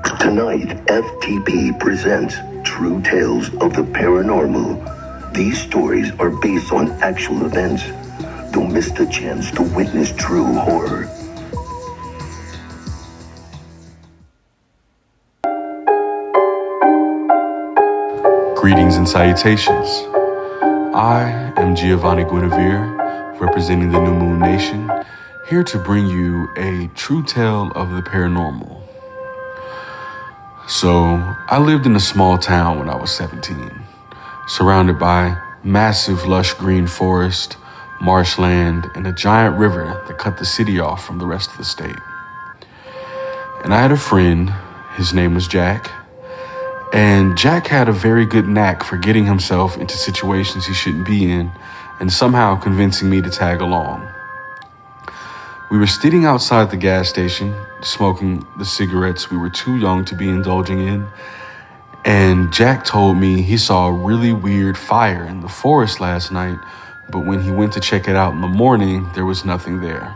Tonight, F.T.P. presents True Tales of the Paranormal. These stories are based on actual events. Don't miss the chance to witness true horror. Greetings and salutations. I am Giovanni Guinevere, representing the New Moon Nation, here to bring you a true tale of the paranormal. So, I lived in a small town when I was 17, surrounded by massive lush green forest, marshland, and a giant river that cut the city off from the rest of the state. And I had a friend, his name was Jack, and Jack had a very good knack for getting himself into situations he shouldn't be in and somehow convincing me to tag along. We were sitting outside the gas station, smoking the cigarettes we were too young to be indulging in, and Jack told me he saw a really weird fire in the forest last night, but when he went to check it out in the morning, there was nothing there.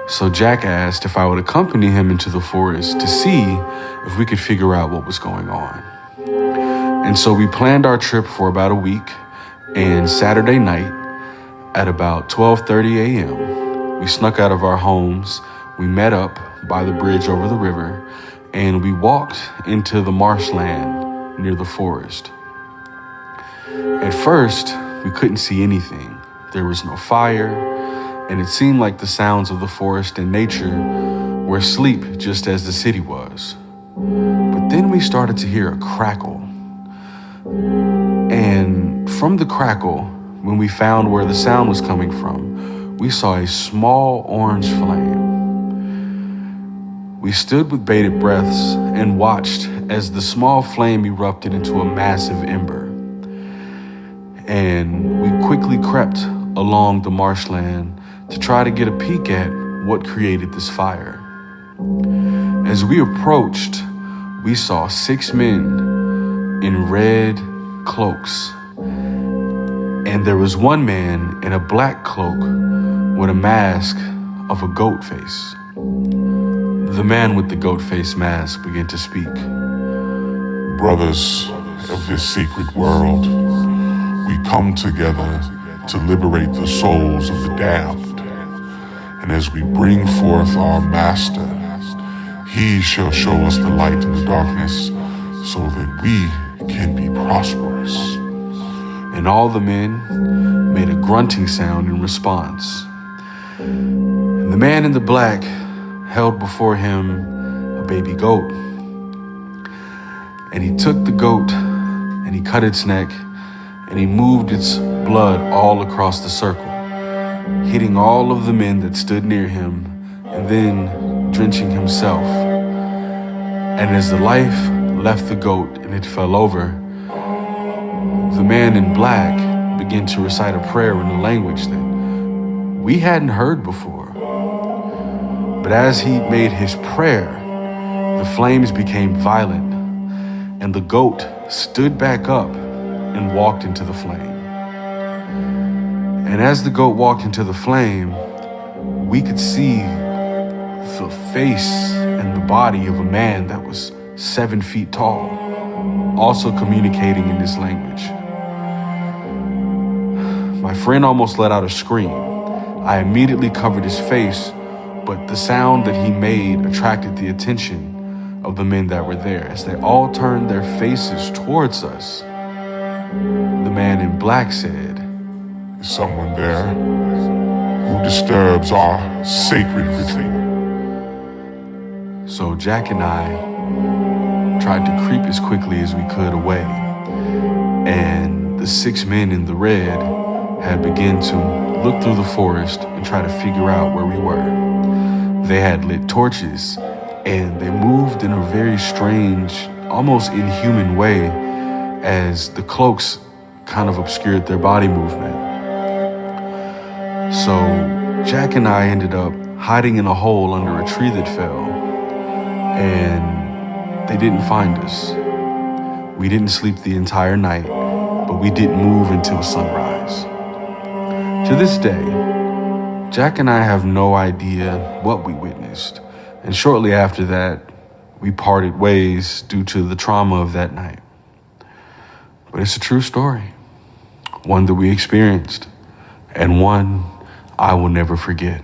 So Jack asked if I would accompany him into the forest to see if we could figure out what was going on. And so we planned our trip for about a week, and Saturday night at about 12:30 a.m., we snuck out of our homes, we met up by the bridge over the river, and we walked into the marshland near the forest. At first, we couldn't see anything. There was no fire, and it seemed like the sounds of the forest and nature were asleep just as the city was. But then we started to hear a crackle. And from the crackle, when we found where the sound was coming from, we saw a small orange flame. We stood with bated breaths and watched as the small flame erupted into a massive ember. And we quickly crept along the marshland to try to get a peek at what created this fire. As we approached, we saw 6 men in red cloaks, and there was one man in a black cloak with a mask of a goat face. The man with the goat face mask began to speak. Brothers of this secret world, we come together to liberate the souls of the damned. And as we bring forth our master, he shall show us the light in the darkness so that we can be prosperous. And all the men made a grunting sound in response. And the man in the black held before him a baby goat. And he took the goat and he cut its neck and he moved its blood all across the circle, hitting all of the men that stood near him and then drenching himself. And as the life left the goat and it fell over, the man in black began to recite a prayer in a language that we hadn't heard before. But as he made his prayer, the flames became violent, and the goat stood back up and walked into the flame. And as the goat walked into the flame, we could see the face and the body of a man that was 7 feet tall, also communicating in this language. My friend almost let out a scream. I immediately covered his face, but the sound that he made attracted the attention of the men that were there. As they all turned their faces towards us, the man in black said, "Is someone there who disturbs our sacred ritual?" So Jack and I tried to creep as quickly as we could away, and the 6 men in the red had begun to look through the forest and try to figure out where we were. They had lit torches, and they moved in a very strange, almost inhuman way as the cloaks kind of obscured their body movement. So Jack and I ended up hiding in a hole under a tree that fell, and they didn't find us. We didn't sleep the entire night, but we didn't move until sunrise. To this day, Jack and I have no idea what we witnessed, and shortly after that, we parted ways due to the trauma of that night. But it's a true story, one that we experienced, and one I will never forget.